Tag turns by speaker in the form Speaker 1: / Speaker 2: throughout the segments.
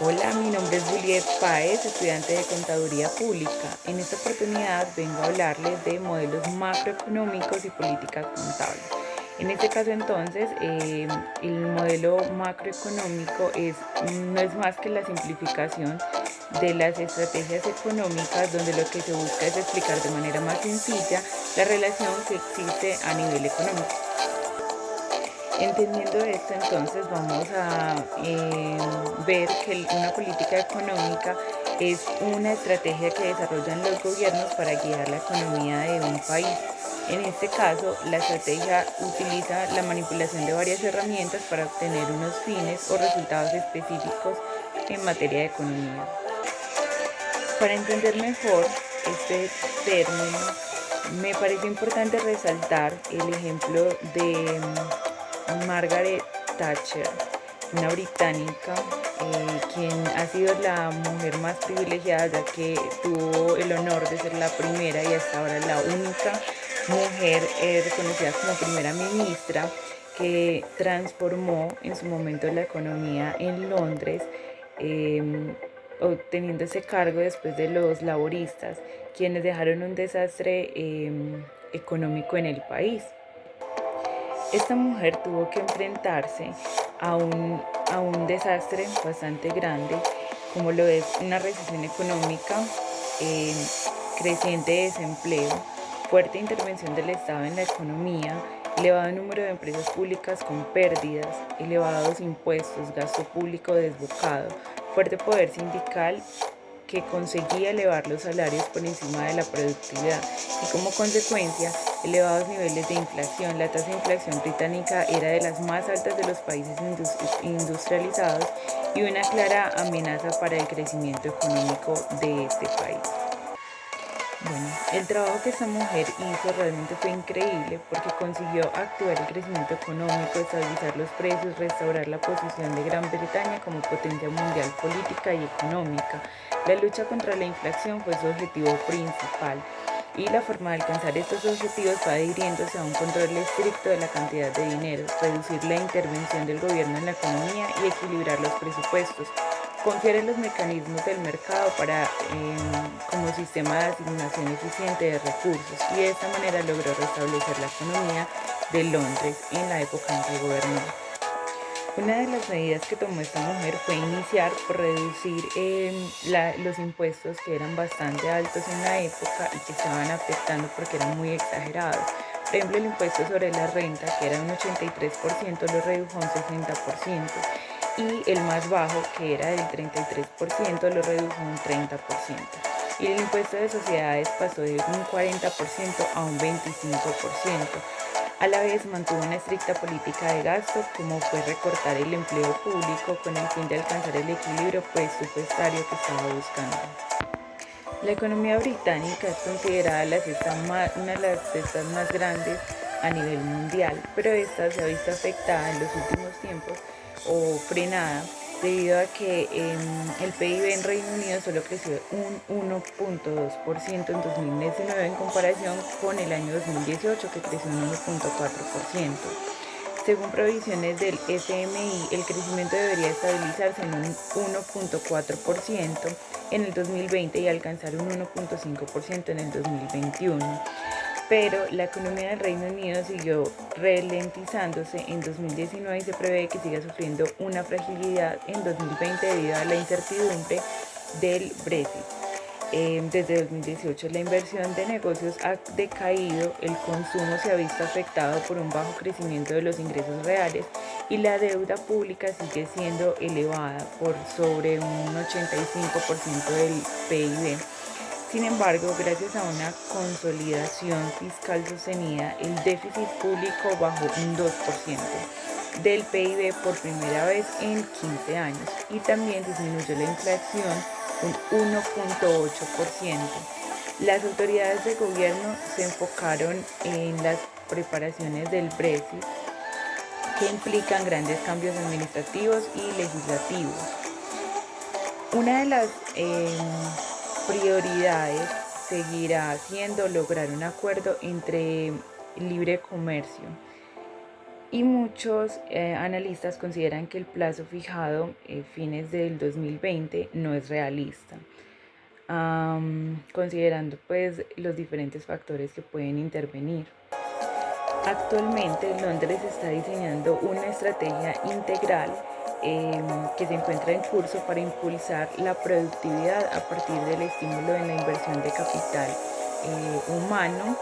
Speaker 1: Hola, mi nombre es Juliet Páez, estudiante de Contaduría Pública. En esta oportunidad vengo a hablarles de modelos macroeconómicos y política contable. En este caso entonces, el modelo macroeconómico no es más que la simplificación de las estrategias económicas, donde lo que se busca es explicar de manera más sencilla la relación que existe a nivel económico. Entendiendo esto, entonces vamos a ver que una política económica es una estrategia que desarrollan los gobiernos para guiar la economía de un país. En este caso, la estrategia utiliza la manipulación de varias herramientas para obtener unos fines o resultados específicos en materia de economía. Para entender mejor este término, me parece importante resaltar el ejemplo de Margaret Thatcher, una británica, quien ha sido la mujer más privilegiada, ya que tuvo el honor de ser la primera y hasta ahora la única mujer reconocida como primera ministra, que transformó en su momento la economía en Londres, obteniendo ese cargo después de los laboristas, quienes dejaron un desastre económico en el país. Esta mujer tuvo que enfrentarse a un desastre bastante grande, como lo es una recesión económica, eh, creciente desempleo, fuerte intervención del Estado en la economía, elevado número de empresas públicas con pérdidas, elevados impuestos, gasto público desbocado, fuerte poder sindical que conseguía elevar los salarios por encima de la productividad y como consecuencia elevados niveles de inflación. La tasa de inflación británica era de las más altas de los países industrializados y una clara amenaza para el crecimiento económico de este país. Bueno, el trabajo que esta mujer hizo realmente fue increíble porque consiguió activar el crecimiento económico, estabilizar los precios, restaurar la posición de Gran Bretaña como potencia mundial política y económica. La lucha contra la inflación fue su objetivo principal y la forma de alcanzar estos objetivos fue adhiriéndose a un control estricto de la cantidad de dinero, reducir la intervención del gobierno en la economía y equilibrar los presupuestos. Confiar en los mecanismos del mercado como sistema de asignación eficiente de recursos y de esta manera logró restablecer la economía de Londres en la época en que gobernó. Una de las medidas que tomó esta mujer fue iniciar por reducir los impuestos, que eran bastante altos en la época y que estaban afectando porque eran muy exagerados. Por ejemplo, el impuesto sobre la renta, que era un 83%, lo redujo a un 60%, y el más bajo, que era del 33%, lo redujo a un 30%. Y el impuesto de sociedades pasó de un 40% a un 25%. A la vez mantuvo una estricta política de gasto, como fue recortar el empleo público con el fin de alcanzar el equilibrio presupuestario que estaba buscando. La economía británica es considerada una de las cestas más grandes a nivel mundial, pero esta se ha visto afectada en los últimos tiempos o frenada debido a que el PIB en Reino Unido solo creció un 1.2% en 2019 en comparación con el año 2018, que creció un 1.4%. Según previsiones del FMI, el crecimiento debería estabilizarse en un 1.4% en el 2020 y alcanzar un 1.5% en el 2021. Pero la economía del Reino Unido siguió ralentizándose en 2019 y se prevé que siga sufriendo una fragilidad en 2020 debido a la incertidumbre del Brexit. Desde 2018 la inversión de negocios ha decaído, el consumo se ha visto afectado por un bajo crecimiento de los ingresos reales y la deuda pública sigue siendo elevada por sobre un 85% del PIB. Sin embargo, gracias a una consolidación fiscal sostenida, el déficit público bajó un 2% del PIB por primera vez en 15 años y también disminuyó la inflación un 1.8%. Las autoridades de gobierno se enfocaron en las preparaciones del Brexit, que implican grandes cambios administrativos y legislativos. Una de las prioridades seguirá siendo lograr un acuerdo entre libre comercio. y muchos analistas consideran que el plazo fijado, fines del 2020, no es realista, considerando pues los diferentes factores que pueden intervenir. Actualmente Londres está diseñando una estrategia integral que se encuentra en curso para impulsar la productividad a partir del estímulo en la inversión de capital humano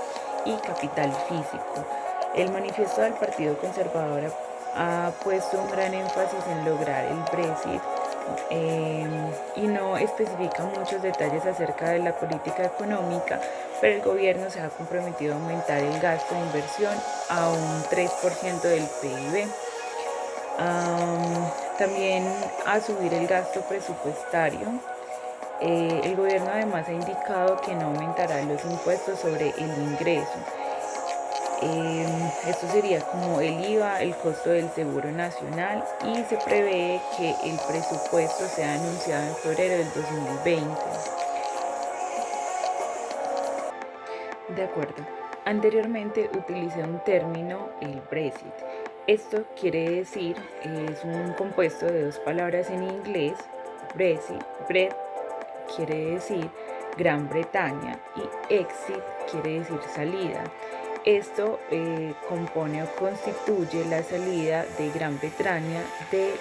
Speaker 1: y capital físico. El manifiesto del Partido Conservador ha puesto un gran énfasis en lograr el Brexit y no especifica muchos detalles acerca de la política económica, pero el gobierno se ha comprometido a aumentar el gasto de inversión a un 3% del PIB. También a subir el gasto presupuestario. El gobierno además ha indicado que no aumentará los impuestos sobre el ingreso. Esto sería como el IVA, el costo del seguro nacional, y se prevé que el presupuesto sea anunciado en febrero del 2020. De acuerdo. Anteriormente utilicé un término, el Brexit. Esto quiere decir, es un compuesto de dos palabras en inglés. Brexit, quiere decir Gran Bretaña y exit quiere decir salida. Esto compone o constituye la salida de Gran Bretaña del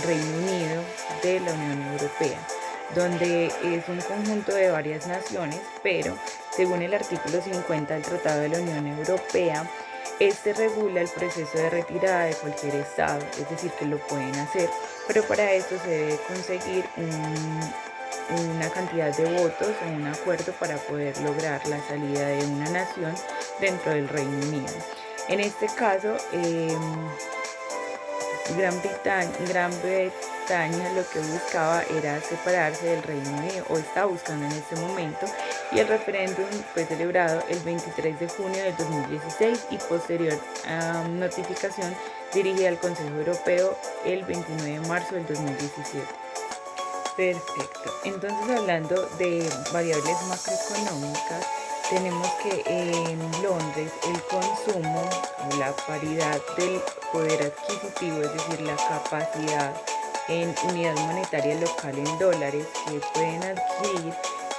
Speaker 1: Reino Unido de la Unión Europea, donde es un conjunto de varias naciones, pero según el artículo 50 del Tratado de la Unión Europea, este regula el proceso de retirada de cualquier estado, es decir, que lo pueden hacer, pero para esto se debe conseguir una cantidad de votos o un acuerdo para poder lograr la salida de una nación dentro del Reino Unido. En este caso, Gran Bretaña lo que buscaba era separarse del Reino Unido, o está buscando en este momento, y el referéndum fue celebrado el 23 de junio del 2016 y posterior notificación dirigida al Consejo Europeo el 29 de marzo del 2017. Perfecto. Entonces, hablando de variables macroeconómicas, tenemos que en Londres el consumo o la paridad del poder adquisitivo, es decir, la capacidad en unidad monetaria local en dólares que pueden adquirir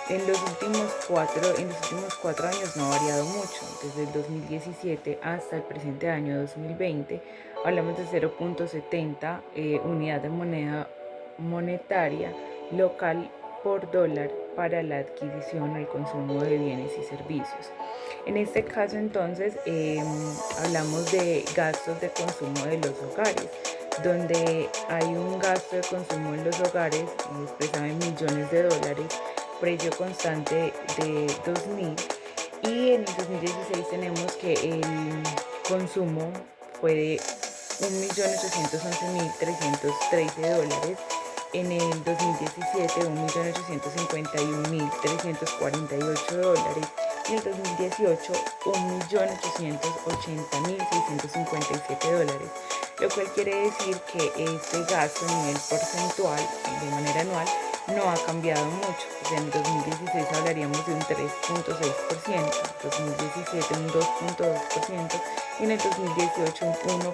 Speaker 1: en los últimos cuatro años no ha variado mucho. Desde el 2017 hasta el presente año 2020 hablamos de 0.70 unidad de moneda monetaria local por dólar para la adquisición o el consumo de bienes y servicios. En este caso entonces hablamos de gastos de consumo de los hogares, donde hay un gasto de consumo en los hogares expresado en millones de dólares, precio constante de 2000, y en el 2016 tenemos que el consumo fue de 1.811.313 dólares, en el 2017 $1.851.348 dólares, y en el 2018 $1.880.657 dólares, lo cual quiere decir que este gasto a nivel porcentual de manera anual no ha cambiado mucho. En el 2016 hablaríamos de un 3.6%, en 2017 un 2.2% y en el 2018 un 1.6%.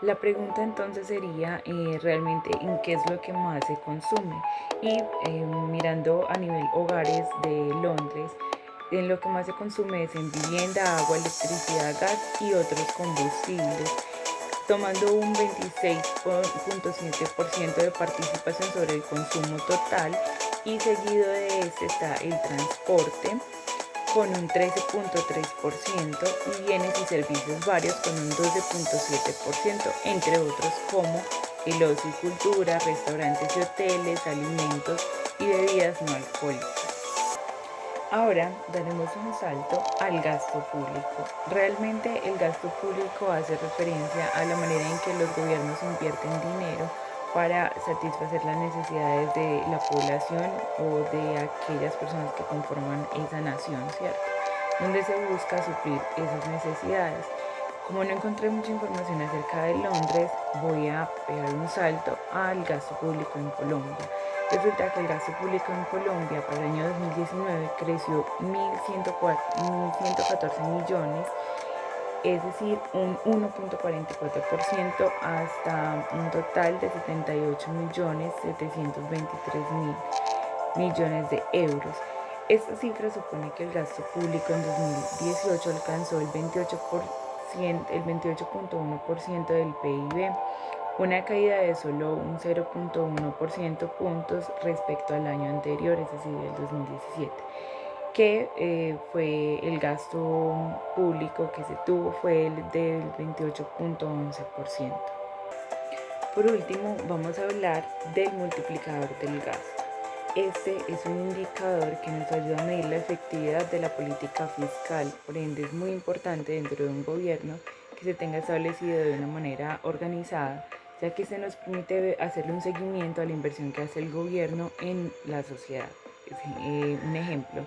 Speaker 1: La pregunta entonces sería realmente en qué es lo que más se consume, y mirando a nivel hogares de Londres, en lo que más se consume es en vivienda, agua, electricidad, gas y otros combustibles, tomando un 26.7% de participación sobre el consumo total, y seguido de este está el transporte con un 13.3% y bienes y servicios varios con un 12.7%, entre otros como el ocio y cultura, restaurantes y hoteles, alimentos y bebidas no alcohólicas. Ahora daremos un salto al gasto público. Realmente el gasto público hace referencia a la manera en que los gobiernos invierten dinero para satisfacer las necesidades de la población o de aquellas personas que conforman esa nación, ¿cierto? Donde se busca suplir esas necesidades. Como no encontré mucha información acerca de Londres, voy a pegar un salto al gasto público en Colombia. Resulta que el gasto público en Colombia para el año 2019 creció 1.114 millones, es decir, un 1.44% hasta un total de 78.723.000 millones de euros. Esta cifra supone que el gasto público en 2018 alcanzó el 28.1% del PIB, una caída de solo un 0.1% puntos respecto al año anterior, es decir, el 2017, que fue el gasto público que se tuvo fue el del 28.11%. Por último, vamos a hablar del multiplicador del gasto. Este es un indicador que nos ayuda a medir la efectividad de la política fiscal, por ende es muy importante dentro de un gobierno que se tenga establecido de una manera organizada, ya que se nos permite hacerle un seguimiento a la inversión que hace el gobierno en la sociedad. Un ejemplo,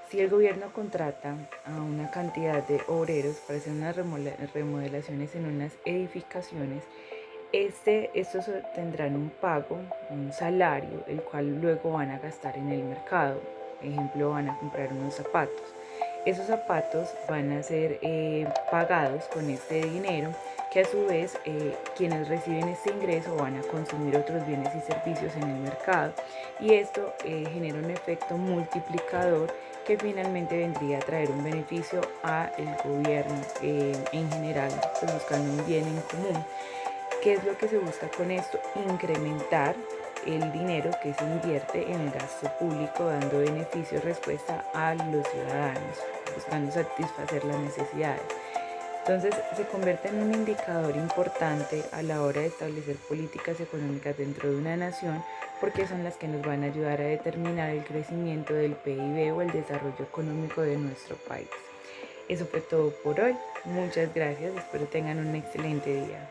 Speaker 1: si el gobierno contrata a una cantidad de obreros para hacer unas remodelaciones en unas edificaciones, estos tendrán un pago, un salario, el cual luego van a gastar en el mercado. Por ejemplo, van a comprar unos zapatos. Esos zapatos van a ser pagados con este dinero, que a su vez quienes reciben este ingreso van a consumir otros bienes y servicios en el mercado, y esto genera un efecto multiplicador que finalmente vendría a traer un beneficio al gobierno en general, pues buscando un bien en común. ¿Qué es lo que se busca con esto? Incrementar el dinero que se invierte en el gasto público, dando beneficio y respuesta a los ciudadanos, buscando satisfacer las necesidades. Entonces se convierte en un indicador importante a la hora de establecer políticas económicas dentro de una nación, porque son las que nos van a ayudar a determinar el crecimiento del PIB o el desarrollo económico de nuestro país. Eso fue todo por hoy. Muchas gracias. Espero tengan un excelente día.